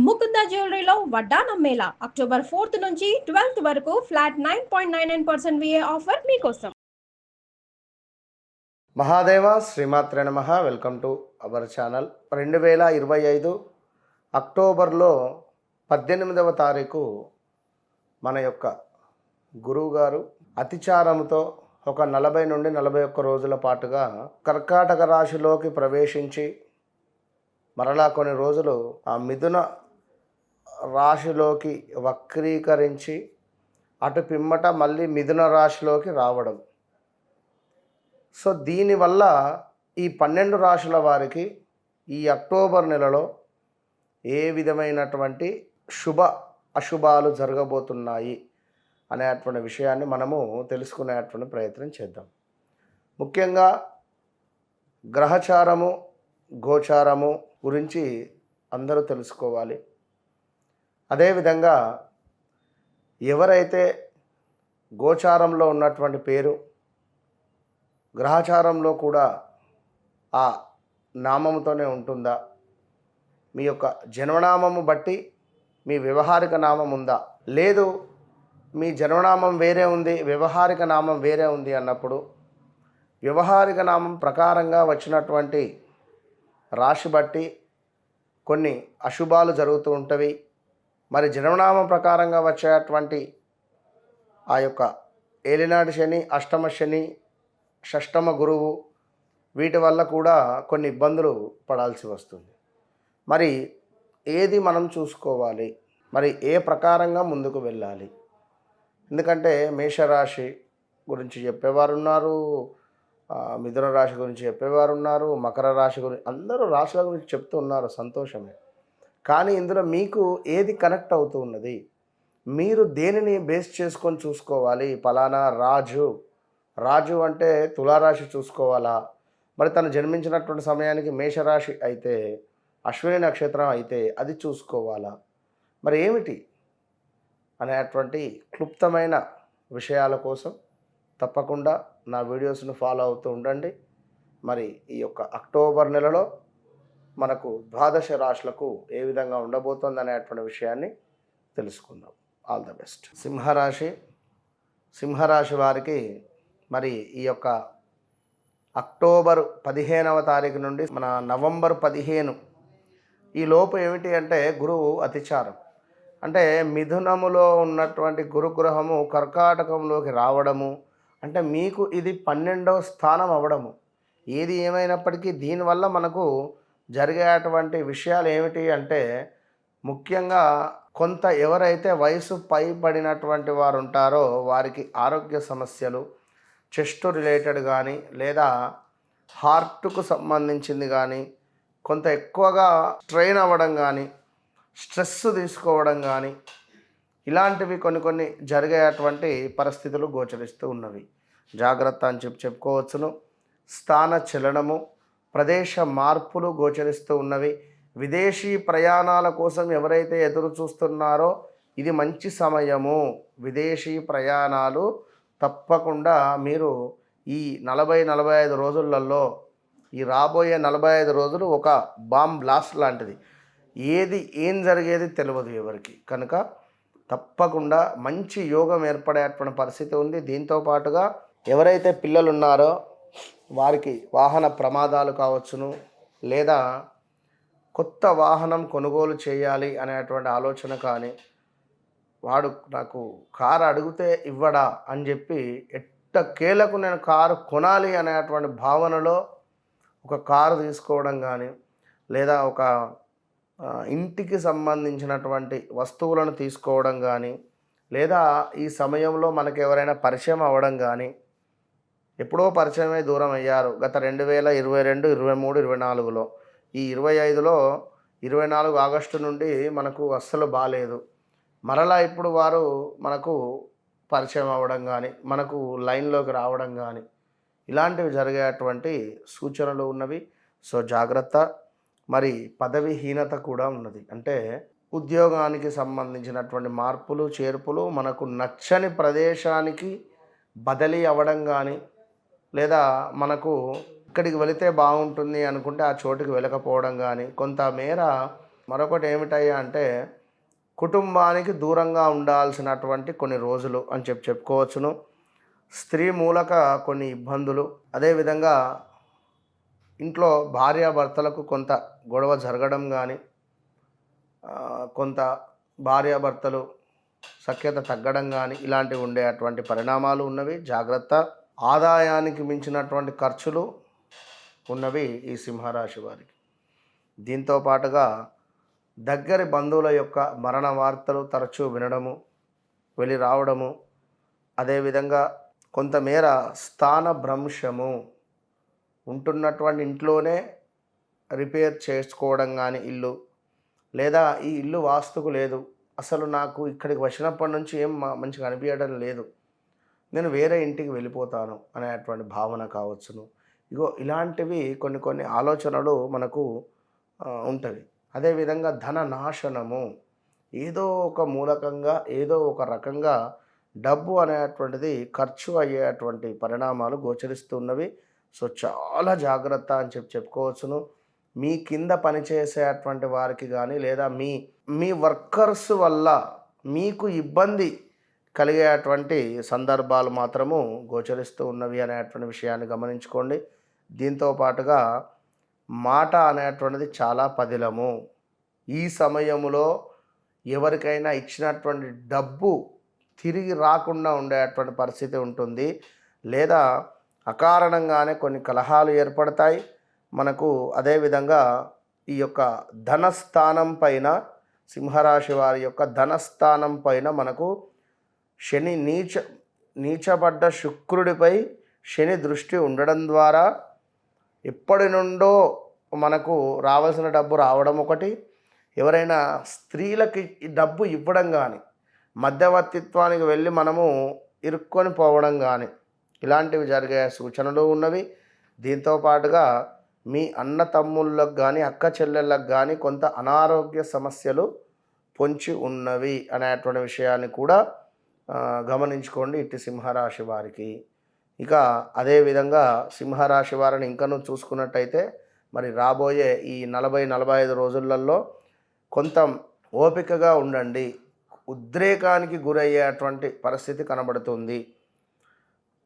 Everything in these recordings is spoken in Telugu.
ముకుంద జ్యువెలరీలో వడ్డానం మేళా అక్టోబర్ 4th నుంచి 12th వరకు ఫ్లాట్ 9.99% VA ఆఫర్ మీకోసం. మహాదేవ శ్రీమాత్రే నమః. Welcome to our channel. 2025 అక్టోబర్లో 18వ తారీఖు మన యొక్క గురువుగారు అతిచారంతో ఒక 40 నుండి 41 రోజుల పాటుగా కర్కాటక రాశిలోకి ప్రవేశించి మరలా కొన్ని రోజులు ఆ మిథున రాశిలోకి వక్రీకరించి అటు పిమ్మట మళ్ళీ మిథున రాశిలోకి రావడం. సో దీనివల్ల ఈ 12 రాశుల వారికి ఈ అక్టోబర్ నెలలో ఏ విధమైనటువంటి శుభ అశుభాలు జరగబోతున్నాయి అనేటువంటి విషయాన్ని మనము తెలుసుకునేటువంటి ప్రయత్నం చేద్దాం. ముఖ్యంగా గ్రహచారము గోచారము గురించి అందరూ తెలుసుకోవాలి. అదేవిధంగా ఎవరైతే గోచారంలో ఉన్నటువంటి పేరు గ్రహచారంలో కూడా ఆ నామముతోనే ఉంటుందా, మీ యొక్క జన్మనామము బట్టి మీ వ్యవహారిక నామం ఉందా, లేదు మీ జన్మనామం వేరే ఉంది వ్యవహారిక నామం వేరే ఉంది అన్నప్పుడు వ్యవహారిక నామం ప్రకారంగా వచ్చినటువంటి రాశి బట్టి కొన్ని అశుభాలు జరుగుతూ ఉంటవి. మరి జన్మనామం ప్రకారంగా వచ్చేటువంటి ఆ యొక్క ఏలినాటి శని, అష్టమ శని, షష్టమ గురువు వీటి వల్ల కూడా కొన్ని ఇబ్బందులు పడాల్సి వస్తుంది. మరి ఏది మనం చూసుకోవాలి, మరి ఏ ప్రకారంగా ముందుకు వెళ్ళాలి? ఎందుకంటే మేషరాశి గురించి చెప్పేవారు ఉన్నారు, మిథున రాశి గురించి చెప్పేవారు ఉన్నారు, మకర రాశి గురించి, అందరూ రాశుల గురించి చెప్తూ ఉన్నారు, సంతోషమే. కానీ ఇందులో మీకు ఏది కనెక్ట్ అవుతూ ఉన్నది, మీరు దేనిని బేస్ చేసుకొని చూసుకోవాలి? ఫలానా రాజు అంటే తులారాశి చూసుకోవాలా, మరి తను జన్మించినటువంటి సమయానికి మేషరాశి అయితే అశ్విని నక్షత్రం అయితే అది చూసుకోవాలా, మరి ఏమిటి అనేటువంటి క్లుప్తమైన విషయాల కోసం తప్పకుండా నా వీడియోస్ను ఫాలో అవుతూ ఉండండి. మరి ఈ యొక్క అక్టోబర్ నెలలో మనకు ద్వాదశ రాశులకు ఏ విధంగా ఉండబోతుంది అనేటువంటి విషయాన్ని తెలుసుకుందాం. All the best. సింహరాశి వారికి మరి ఈ యొక్క అక్టోబర్ 15వ తారీఖు నుండి మన నవంబర్ 15 ఈ లోపు ఏమిటి అంటే గురువు అతిచారం, అంటే మిథునములో ఉన్నటువంటి గురుగ్రహము కర్కాటకంలోకి రావడము, అంటే మీకు ఇది 12వ స్థానం అవ్వడము. ఏది ఏమైనప్పటికీ దీనివల్ల మనకు జరిగేటువంటి విషయాలు ఏమిటి అంటే ముఖ్యంగా కొంత ఎవరైతే వయసు పైబడినటువంటి వారు ఉంటారో వారికి ఆరోగ్య సమస్యలు, చెస్ట్ రిలేటెడ్ కానీ లేదా హార్ట్కు సంబంధించింది కానీ, కొంత ఎక్కువగా స్ట్రెయిన్ అవ్వడం కానీ, స్ట్రెస్ తీసుకోవడం కానీ, ఇలాంటివి కొన్ని జరిగేటువంటి పరిస్థితులు గోచరిస్తూ ఉన్నవి. జాగ్రత్త అని చెప్పుకోవచ్చును. స్థాన చలనము, ప్రదేశ మార్పులు గోచరిస్తూ ఉన్నవి. విదేశీ ప్రయాణాల కోసం ఎవరైతే ఎదురు చూస్తున్నారో ఇది మంచి సమయము. విదేశీ ప్రయాణాలు తప్పకుండా మీరు ఈ 40-45 రోజులలో, ఈ రాబోయే 45 రోజులు ఒక బాంబ్ బ్లాస్ట్ లాంటిది. ఏం జరిగేది తెలియదు ఎవరికి, కనుక తప్పకుండా మంచి యోగం ఏర్పడేటువంటి పరిస్థితి ఉంది. దీంతో పాటుగా ఎవరైతే పిల్లలు ఉన్నారో వారికి వాహన ప్రమాదాలు కావచ్చును, లేదా కొత్త వాహనం కొనుగోలు చేయాలి అనేటువంటి ఆలోచన కానీ, వాడు నాకు కారు అడిగితే ఇవ్వడా అని చెప్పి ఎట్టకేలకు నేను కారు కొనాలి అనేటువంటి భావనలో ఒక కారు తీసుకోవడం కానీ, లేదా ఒక ఇంటికి సంబంధించినటువంటి వస్తువులను తీసుకోవడం కానీ, లేదా ఈ సమయంలో మనకు ఎవరైనా పరిచయం అవ్వడం కానీ, ఎప్పుడో పరిచయమై దూరం అయ్యారు గత 2022, 23, 24లో, ఈ 25లో 24 ఆగస్టు నుండి మనకు అస్సలు బాగాలేదు. మరలా ఇప్పుడు వారు మనకు పరిచయం అవ్వడం కానీ, మనకు లైన్లోకి రావడం కానీ, ఇలాంటివి జరిగేటువంటి సూచనలు ఉన్నవి. సో జాగ్రత్త. మరి పదవిహీనత కూడా ఉన్నది, అంటే ఉద్యోగానికి సంబంధించినటువంటి మార్పులు చేర్పులు, మనకు నచ్చని ప్రదేశానికి బదిలీ అవ్వడం కానీ, లేదా మనకు ఇక్కడికి వెళితే బాగుంటుంది అనుకుంటే ఆ చోటుకి వెళ్ళకపోవడం కానీ, కొంతమేర మరొకటి ఏమిటయ్యా అంటే కుటుంబానికి దూరంగా ఉండాల్సినటువంటి కొన్ని రోజులు అని చెప్పుకోవచ్చును. స్త్రీ మూలక కొన్ని ఇబ్బందులు, అదేవిధంగా ఇంట్లో భార్యాభర్తలకు కొంత గొడవ జరగడం కానీ, కొంత భార్యాభర్తలు సఖ్యత తగ్గడం కానీ ఇలాంటివి ఉండేటువంటి పరిణామాలు ఉన్నవి. జాగ్రత్త. ఆదాయానికి మించినటువంటి ఖర్చులు ఉన్నవి ఈ సింహరాశి వారికి. దీంతో పాటుగా దగ్గరి బంధువుల యొక్క మరణ వార్తలు తరచూ వినడము, వెళ్ళి రావడము, అదేవిధంగా కొంతమేర స్థానభ్రంశము, ఉంటున్నటువంటి ఇంట్లోనే రిపేర్ చేసుకోవడం కానీ ఇల్లు, లేదా ఈ ఇల్లు వాస్తుకు లేదు, అసలు నాకు ఇక్కడికి వచ్చినప్పటి నుంచి ఏం మంచిగా అనిపించడం లేదు, నేను వేరే ఇంటికి వెళ్ళిపోతాను అనేటువంటి భావన కావచ్చును. ఇలాంటివి కొన్ని ఆలోచనలు మనకు ఉంటుంది. అదేవిధంగా ధన నాశనము, ఏదో ఒక మూలకంగా ఏదో ఒక రకంగా డబ్బు అనేటువంటిది ఖర్చు అయ్యేటువంటి పరిణామాలు గోచరిస్తున్నవి. సో చాలా జాగ్రత్త అని చెప్పుకోవచ్చును. మీ కింద పనిచేసేటువంటి వారికి కానీ, లేదా మీ వర్కర్స్ వల్ల మీకు ఇబ్బంది కలిగేటువంటి సందర్భాలు మాత్రము గోచరిస్తూ ఉన్నవి అనేటువంటి విషయాన్ని గమనించుకోండి. దీంతో పాటుగా మాట అనేటువంటిది చాలా పదిలము. ఈ సమయంలో ఎవరికైనా ఇచ్చినటువంటి డబ్బు తిరిగి రాకుండా ఉండేటువంటి పరిస్థితి ఉంటుంది, లేదా అకారణంగానే కొన్ని కలహాలు ఏర్పడతాయి మనకు. అదేవిధంగా ఈ యొక్క ధనస్థానం పైన, సింహరాశి వారి యొక్క ధనస్థానం పైన మనకు శని నీచబడ్డ శుక్రుడిపై శని దృష్టి ఉండడం ద్వారా ఎప్పటి నుండో మనకు రావాల్సిన డబ్బు రావడం ఒకటి, ఎవరైనా స్త్రీలకి డబ్బు ఇవ్వడం కానీ, మధ్యవర్తిత్వానికి వెళ్ళి మనము ఇరుక్కొని పోవడం కానీ ఇలాంటివి జరిగే సూచనలు ఉన్నవి. దీంతో పాటుగా మీ అన్న తమ్ముళ్ళకు కానీ, అక్క చెల్లెళ్ళకు కానీ కొంత అనారోగ్య సమస్యలు పొంచి ఉన్నవి అనేటువంటి విషయాన్ని కూడా గమనించుకోండి ఇటు సింహరాశి వారికి. ఇక అదేవిధంగా సింహరాశి వారిని ఇంకనూ చూసుకున్నట్టయితే మరి రాబోయే ఈ 40-45 రోజులలో కొంత ఓపికగా ఉండండి. ఉద్రేకానికి గురయ్యేటువంటి పరిస్థితి కనబడుతుంది.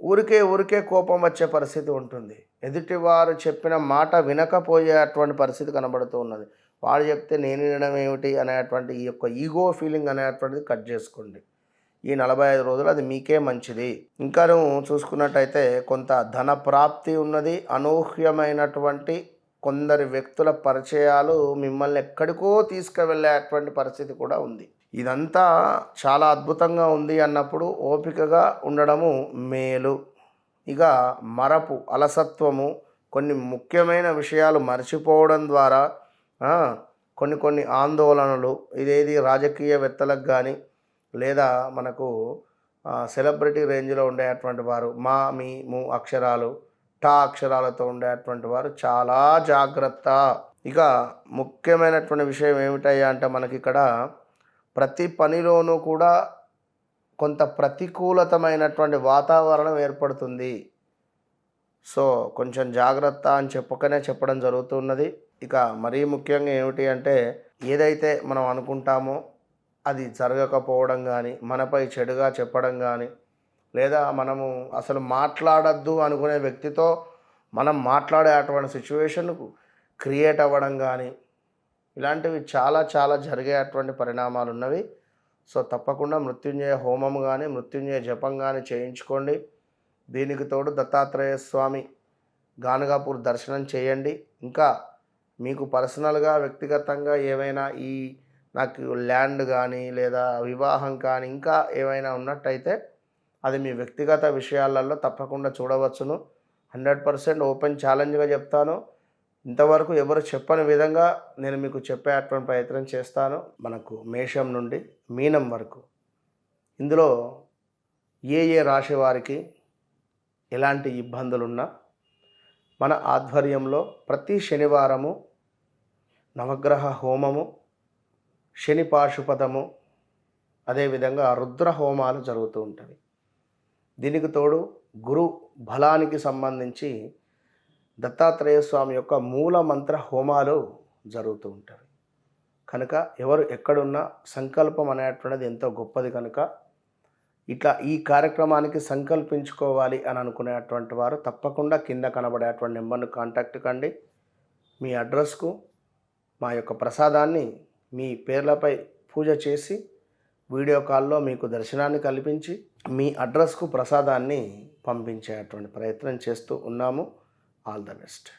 ఊరికే కోపం వచ్చే పరిస్థితి ఉంటుంది. ఎదుటివారు చెప్పిన మాట వినకపోయేటువంటి పరిస్థితి కనబడుతూ ఉన్నది. వాడు చెప్తే నేను వినడం ఏమిటి అనేటువంటి ఈ యొక్క ఈగో ఫీలింగ్ అనేటువంటిది కట్ చేసుకోండి. ఈ 45 రోజులు అది మీకే మంచిది. ఇంకాను చూసుకున్నట్టయితే కొంత ధన ప్రాప్తి ఉన్నది. అనూహ్యమైనటువంటి కొందరి వ్యక్తుల పరిచయాలు మిమ్మల్ని ఎక్కడికో తీసుకువెళ్ళేటువంటి పరిస్థితి కూడా ఉంది. ఇదంతా చాలా అద్భుతంగా ఉంది అన్నప్పుడు ఓపికగా ఉండడము మేలు. ఇక మరపు, అలసత్వము, కొన్ని ముఖ్యమైన విషయాలు మర్చిపోవడం ద్వారా కొన్ని ఆందోళనలు, ఇదేది రాజకీయవేత్తలకు కానీ, లేదా మనకు సెలబ్రిటీ రేంజ్లో ఉండేటువంటి వారు, మా మీ ము అక్షరాలు, టా అక్షరాలతో ఉండేటువంటి వారు చాలా జాగ్రత్త. ఇక ముఖ్యమైనటువంటి విషయం ఏమిటయ్యా అంటే మనకి ఇక్కడ ప్రతి పనిలోనూ కూడా కొంత ప్రతికూలతమైనటువంటి వాతావరణం ఏర్పడుతుంది. సో కొంచెం జాగ్రత్త అని చెప్పడం జరుగుతున్నది. ఇక మరీ ముఖ్యంగా ఏమిటి అంటే ఏదైతే మనం అనుకుంటామో అది జరగకపోవడం కానీ, మనపై చెడుగా చెప్పడం కానీ, లేదా మనము అసలు మాట్లాడద్దు అనుకునే వ్యక్తితో మనం మాట్లాడే అటువంటి సిచ్యువేషన్కు క్రియేట్ అవ్వడం కానీ, ఇలాంటివి చాలా జరిగేటువంటి పరిణామాలు ఉన్నవి. సో తప్పకుండా మృత్యుంజయ హోమం కానీ, మృత్యుంజయ జపం కానీ చేయించుకోండి. దీనికి తోడు దత్తాత్రేయ స్వామి గానగాపూర్ దర్శనం చేయండి. ఇంకా మీకు పర్సనల్గా వ్యక్తిగతంగా ఏమైనా నాకు ల్యాండ్ కానీ, లేదా వివాహం కానీ, ఇంకా ఏమైనా ఉన్నట్టయితే అది మీ వ్యక్తిగత విషయాలలో తప్పకుండా చూడవచ్చును. 100% ఓపెన్ ఛాలెంజ్గా చెప్తాను. ఇంతవరకు ఎవరు చెప్పని విధంగా నేను మీకు చెప్పేటువంటి ప్రయత్నం చేస్తాను. మనకు మేషం నుండి మీనం వరకు ఇందులో ఏ రాశి వారికి ఎలాంటి ఇబ్బందులున్నా మన ఆధ్వర్యంలో ప్రతి శనివారము నవగ్రహ హోమము, శని పాశుపతము, అదేవిధంగా రుద్ర హోమాలు జరుగుతూ ఉంటాయి. దీనికి తోడు గురు బలానికి సంబంధించి దత్తాత్రేయ స్వామి యొక్క మూల మంత్ర హోమాలు జరుగుతూ ఉంటాయి. కనుక ఎవరు ఎక్కడున్నా సంకల్పం అనేటువంటిది ఎంతో గొప్పది కనుక ఇట్లా ఈ కార్యక్రమానికి సంకల్పించుకోవాలి అని అనుకునేటువంటి వారు తప్పకుండా కింద కనబడేటువంటి నెంబర్ను కాంటాక్ట్ కండి. మీ అడ్రస్కు మా యొక్క ప్రసాదాన్ని మీ పేర్లపై పూజ చేసి వీడియో కాల్లో మీకు దర్శనాన్ని కల్పించి మీ అడ్రస్కు ప్రసాదాన్ని పంపించేటువంటి ప్రయత్నం చేస్తూ ఉన్నాము. All the best.